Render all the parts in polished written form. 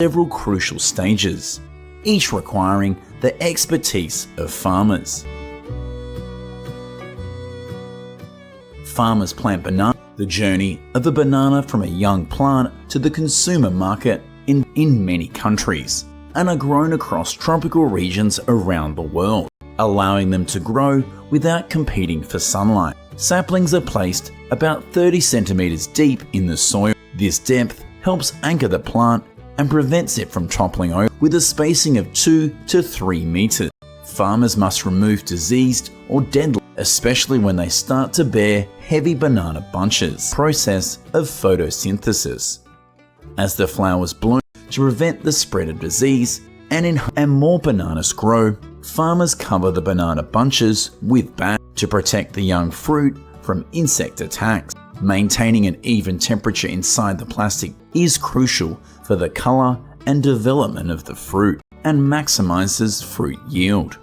several crucial stages, each requiring the expertise of farmers. Farmers plant banana. The journey of a banana from a young plant to the consumer market in many countries, and are grown across tropical regions around the world, allowing them to grow without competing for sunlight. Saplings are placed about 30 centimeters deep in the soil. This depth helps anchor the plant and prevents it from toppling over with a spacing of 2 to 3 meters. Farmers must remove diseased or dead, especially when they start to bear heavy banana bunches. Process of photosynthesis. As the flowers bloom to prevent the spread of disease and more bananas grow, farmers cover the banana bunches with bags to protect the young fruit from insect attacks. Maintaining an even temperature inside the plastic is crucial for the color and development of the fruit and maximizes fruit yield.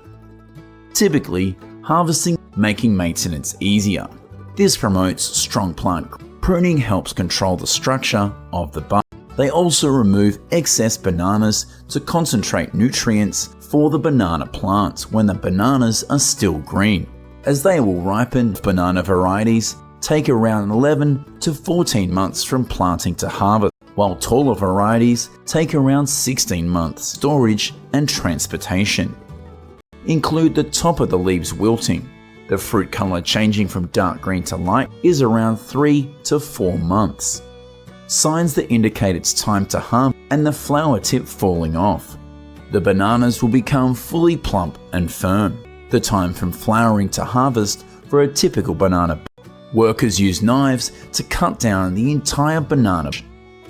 Typically, harvesting making maintenance easier. This promotes strong plant growth. Pruning helps control the structure of the bunch. They also remove excess bananas to concentrate nutrients for the banana plants when the bananas are still green, as they will ripen. Banana varieties take around 11 to 14 months from planting to harvest, while taller varieties take around 16 months. Storage and transportation include the top of the leaves wilting. The fruit color changing from dark green to light is around 3 to 4 months. Signs that indicate it's time to harvest and the flower tip falling off. The bananas will become fully plump and firm. The time from flowering to harvest for a typical banana. Workers use knives to cut down the entire banana.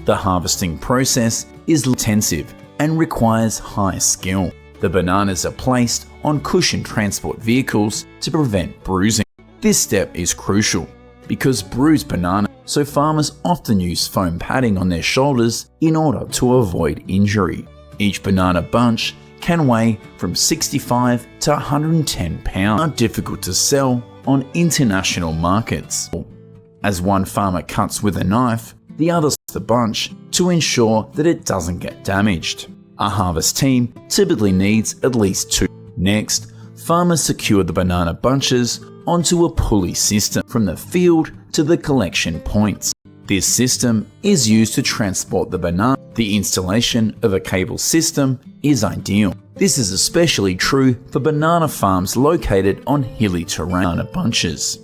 The harvesting process is intensive and requires high skill. The bananas are placed on cushioned transport vehicles to prevent bruising. This step is crucial because bruised bananas, so farmers often use foam padding on their shoulders in order to avoid injury. Each banana bunch can weigh from 65 to 110 pounds. Are difficult to sell on international markets. As one farmer cuts with a knife, the other slices the bunch to ensure that it doesn't get damaged. A harvest team typically needs at least 2. Next, farmers secure the banana bunches onto a pulley system from the field to the collection points. This system is used to transport the banana. The installation of a cable system is ideal. This is especially true for banana farms located on hilly terrain. Banana bunches.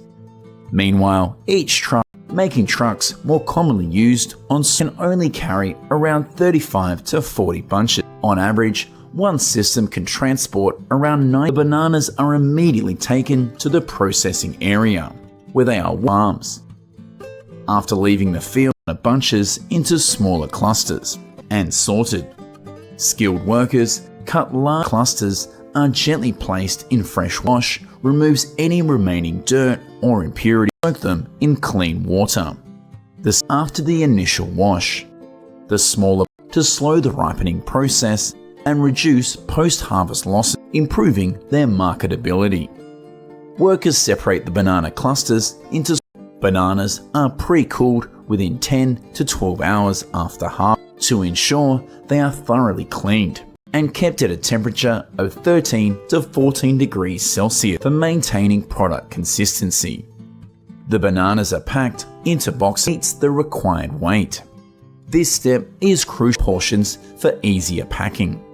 Meanwhile, each truck, making trucks more commonly used on, can only carry around 35 to 40 bunches. On average, one system can transport around 9. The bananas are immediately taken to the processing area, where they are farms. After leaving the field, bunches into smaller clusters and sorted. Skilled workers cut large clusters, are gently placed in fresh wash, removes any remaining dirt or impurity, soak them in clean water. This after the initial wash. The smaller to slow the ripening process and reduce post-harvest losses, improving their marketability. Workers separate the banana clusters into bananas are pre-cooled within 10 to 12 hours after harvest to ensure they are thoroughly cleaned and kept at a temperature of 13 to 14 degrees Celsius for maintaining product consistency. The bananas are packed into boxes meets the required weight. This step is crucial portions for easier packing.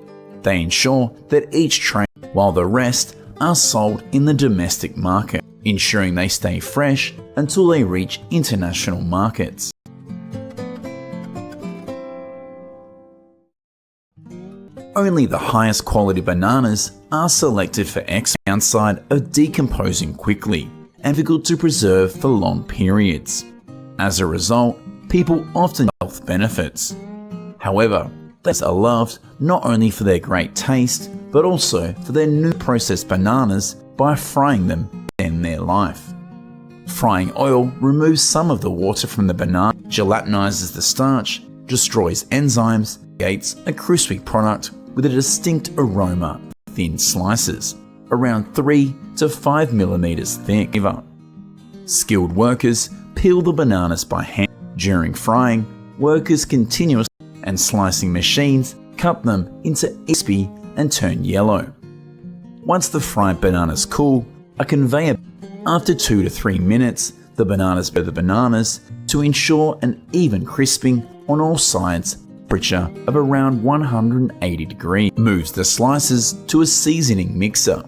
They ensure that each tray, while the rest are sold in the domestic market, ensuring they stay fresh until they reach international markets. Only the highest quality bananas are selected for export, downside of decomposing quickly and difficult to preserve for long periods. As a result, people often get health benefits. However, they are loved not only for their great taste, but also for their new processed bananas by frying them in their life. Frying oil removes some of the water from the banana, gelatinizes the starch, destroys enzymes, creates a crispy product with a distinct aroma, thin slices, around 3 to 5 millimeters thick. Skilled workers peel the bananas by hand. During frying, workers continuously and slicing machines cut them into crispy and turn yellow. Once the fried bananas cool, a conveyor after 2 to 3 minutes the bananas to ensure an even crisping on all sides. Temperature of around 180 degrees. Moves the slices to a seasoning mixer.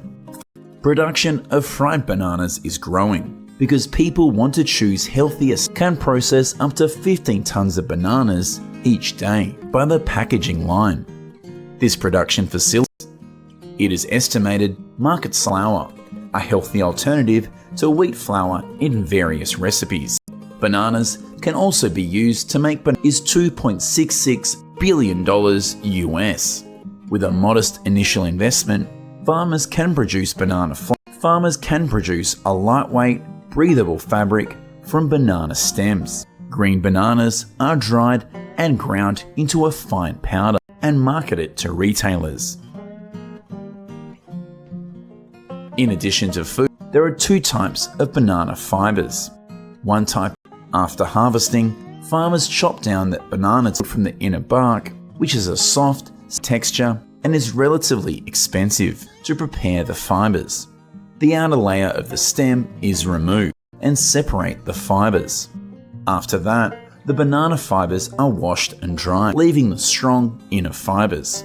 Production of fried bananas is growing because people want to choose healthier. Can process up to 15 tons of bananas each day by the packaging line. This production facility, it is estimated, markets flour, a healthy alternative to wheat flour in various recipes. Bananas can also be used to make is $2.66 billion US. With a modest initial investment, farmers can produce banana flour. Farmers can produce a lightweight, breathable fabric from banana stems. Green bananas are dried and ground into a fine powder and marketed to retailers. In addition to food, there are 2 types of banana fibers. One type, after harvesting, farmers chop down the banana from the inner bark, which is a soft texture and is relatively expensive to prepare the fibers. The outer layer of the stem is removed and separate the fibers. After that, the banana fibers are washed and dried, leaving the strong inner fibers.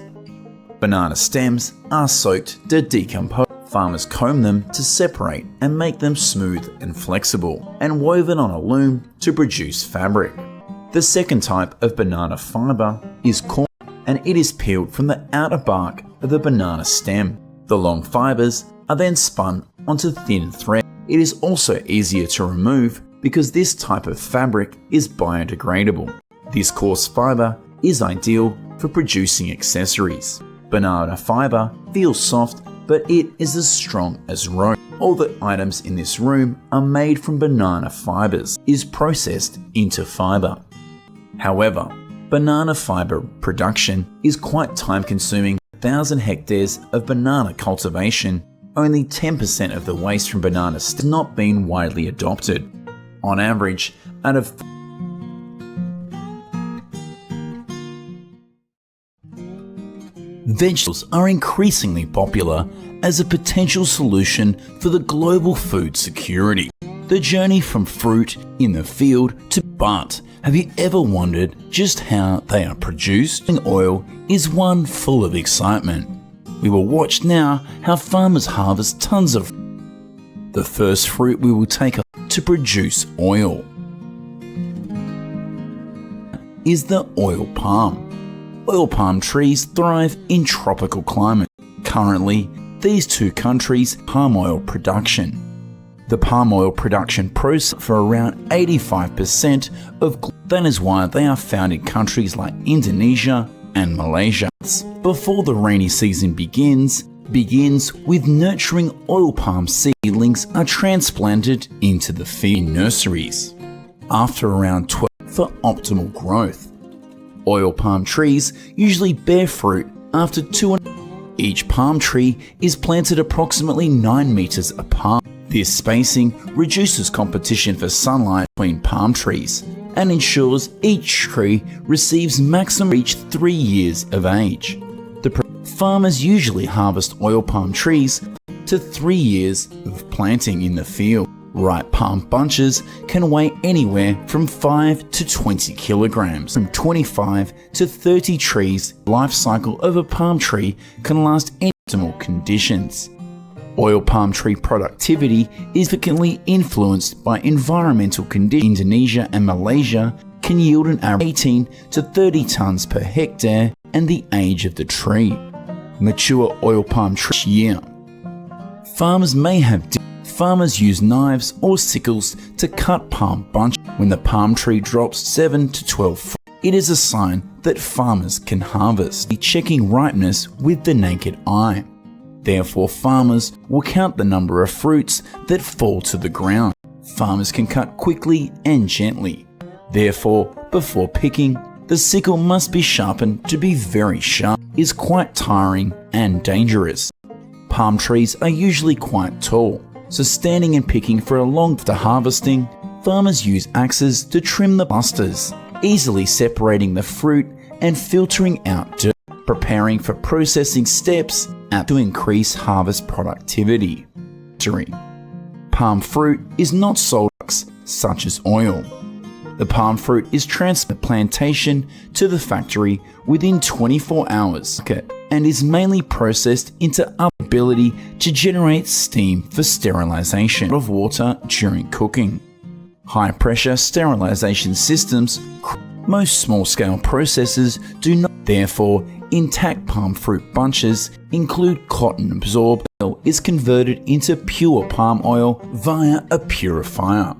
Banana stems are soaked to decompose. Farmers comb them to separate and make them smooth and flexible, and woven on a loom to produce fabric. The second type of banana fiber is corn, and it is peeled from the outer bark of the banana stem. The long fibers are then spun onto thin thread. It is also easier to remove because this type of fabric is biodegradable. This coarse fiber is ideal for producing accessories. Banana fiber feels soft, but it is as strong as rope. All the items in this room are made from banana fibers, is processed into fiber. However, banana fiber production is quite time-consuming. 1,000 hectares of banana cultivation, only 10% of the waste from bananas has not been widely adopted. On average, out of vegetables are increasingly popular as a potential solution for the global food security. The journey from fruit in the field to but have you ever wondered just how they are produced? Oil is one full of excitement. We will watch now how farmers harvest tons of the first fruit we will take to produce oil is the oil palm. Oil palm trees thrive in tropical climates. Currently, these 2 countries palm oil production. The palm oil production process for around 85% of that is why they are found in countries like Indonesia and Malaysia. Before the rainy season begins with nurturing oil palm seedlings are transplanted into the field nurseries. After around 12 for optimal growth. Oil palm trees usually bear fruit after 2. Each palm tree is planted approximately 9 meters apart. This spacing reduces competition for sunlight between palm trees and ensures each tree receives maximum reach 3 years of age. Farmers usually harvest oil palm trees to 3 years of planting in the field. Ripe palm bunches can weigh anywhere from 5 to 20 kilograms. From 25 to 30 trees, the life cycle of a palm tree can last in optimal conditions. Oil palm tree productivity is significantly influenced by environmental conditions. Indonesia and Malaysia can yield an average 18 to 30 tons per hectare and the age of the tree. Mature oil palm tree year. Farmers use knives or sickles to cut palm bunches. When the palm tree drops 7 to 12 fruit, it is a sign that farmers can harvest, checking ripeness with the naked eye. Therefore, farmers will count the number of fruits that fall to the ground. Farmers can cut quickly and gently. Therefore, before picking, the sickle must be sharpened to be very sharp. It is quite tiring and dangerous. Palm trees are usually quite tall, so standing and picking for a long after harvesting, farmers use axes to trim the clusters, easily separating the fruit and filtering out dirt, preparing for processing steps to increase harvest productivity. Palm fruit is not sold such as oil. The palm fruit is transferred from the plantation to the factory within 24 hours and is mainly processed into ability to generate steam for sterilization of water during cooking. High-pressure sterilization systems. Most small-scale processors do not. Therefore, intact palm fruit bunches include cotton absorbed oil is converted into pure palm oil via a purifier.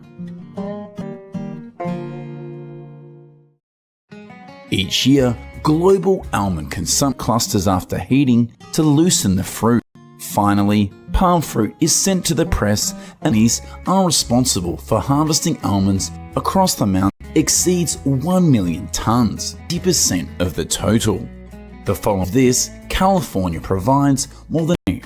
Each year, global almond consumption clusters after heating to loosen the fruit. Finally, palm fruit is sent to the press, and these are responsible for harvesting almonds across the mountain exceeds 1 million tons, 50% of the total. The following this, California provides more than.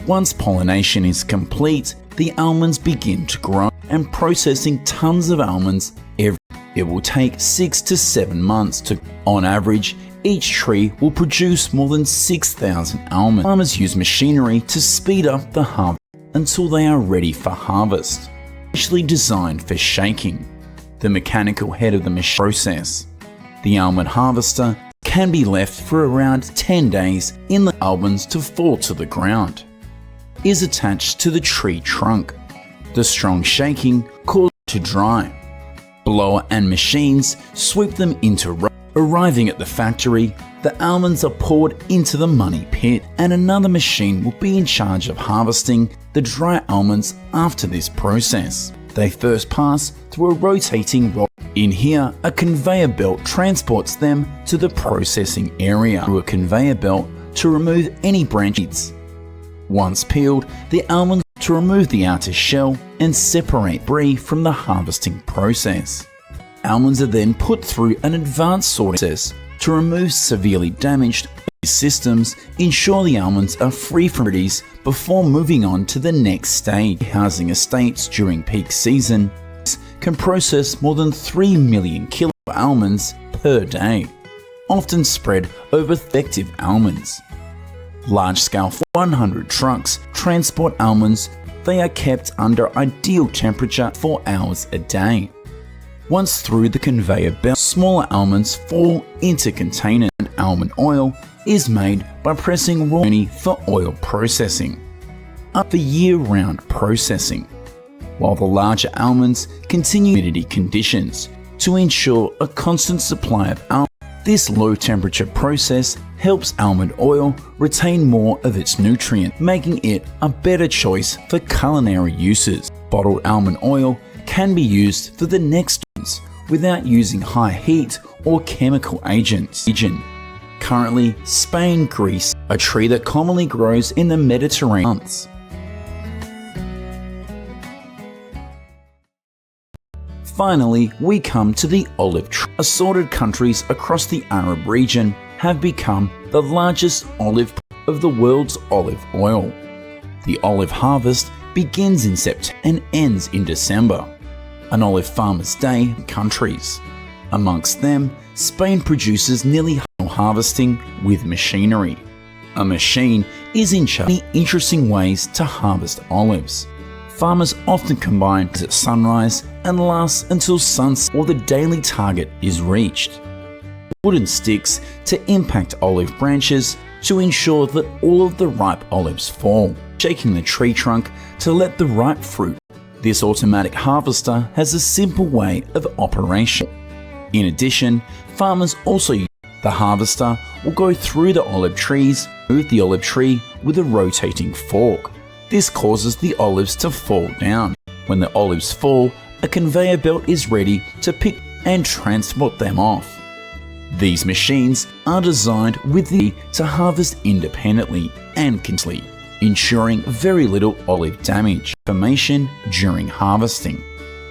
Once pollination is complete, the almonds begin to grow, and processing tons of almonds every. It will take 6 to 7 months to. On average, each tree will produce more than 6,000 almonds. Farmers use machinery to speed up the harvest until they are ready for harvest. Specially designed for shaking. The mechanical head of the machine process. The almond harvester can be left for around 10 days in the almonds to fall to the ground. Is attached to the tree trunk. The strong shaking causes it to dry. Blower and machines sweep them into row. Arriving at the factory, the almonds are poured into the money pit, and another machine will be in charge of harvesting the dry almonds after this process. They first pass through a rotating roll. In here, a conveyor belt transports them to the processing area through a conveyor belt to remove any branches. Once peeled, the almonds to remove the outer shell and separate debris from the harvesting process. Almonds are then put through an advanced sorting process to remove severely damaged systems, ensure the almonds are free from impurities before moving on to the next stage. Housing estates during peak season can process more than 3 million kilos of almonds per day, often spread over effective almonds. Large-scale 100 trucks transport almonds. They are kept under ideal temperature 4 hours a day. Once through the conveyor belt, smaller almonds fall into containers, and almond oil is made by pressing raw for oil processing. Up for year-round processing, while the larger almonds continue humidity conditions to ensure a constant supply of almonds. This low-temperature process helps almond oil retain more of its nutrients, making it a better choice for culinary uses. Bottled almond oil can be used for the next without using high heat or chemical agents. Currently, Spain, Greece, a tree that commonly grows in the Mediterranean. Finally, we come to the olive tree. Assorted countries across the Arab region have become the largest olive of the world's olive oil. The olive harvest begins in September and ends in December. An olive farmer's day in countries. Amongst them, Spain produces nearly harvesting with machinery. A machine is in charge of many interesting ways to harvest olives. Farmers often combine at sunrise and lasts until sunset or the daily target is reached. Wooden sticks to impact olive branches to ensure that all of the ripe olives fall, shaking the tree trunk to let the ripe fruit. This automatic harvester has a simple way of operation. In addition, farmers also use the harvester will go through the olive trees, move the olive tree with a rotating fork. This causes the olives to fall down. When the olives fall, a conveyor belt is ready to pick and transport them off. These machines are designed with the to harvest independently and continuously, ensuring very little olive damage formation during harvesting.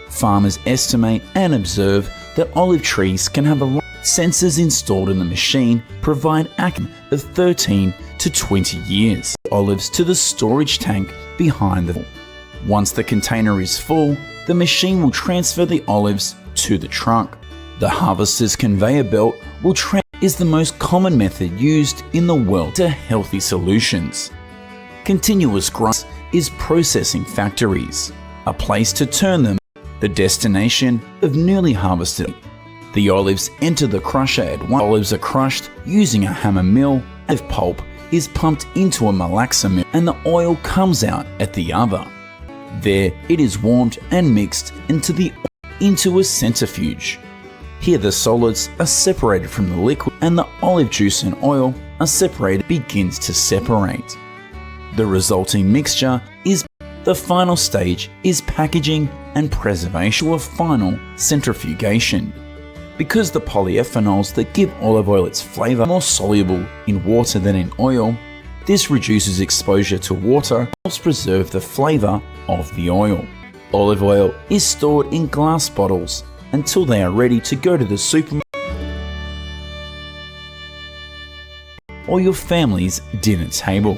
Farmers estimate and observe that olive trees can have sensors installed in the machine provide accuracy of 13 to 20 years. Olives to the storage tank behind the. Once the container is full, the machine will transfer the olives to the trunk. The harvester's conveyor belt will is the most common method used in the world to healthy solutions. Continuous grind is processing factories, a place to turn them, the destination of newly harvested. The olives enter the crusher at once. Olives are crushed using a hammer mill. Olive pulp is pumped into a malaxa mill and the oil comes out at the other. There it is warmed and mixed into a centrifuge. Here the solids are separated from the liquid and the olive juice and oil are separated, begins to separate. The resulting mixture is the final stage is packaging and preservation or final centrifugation. Because the polyphenols that give olive oil its flavor are more soluble in water than in oil, this reduces exposure to water and helps preserve the flavor of the oil. Olive oil is stored in glass bottles until they are ready to go to the supermarket or your family's dinner table.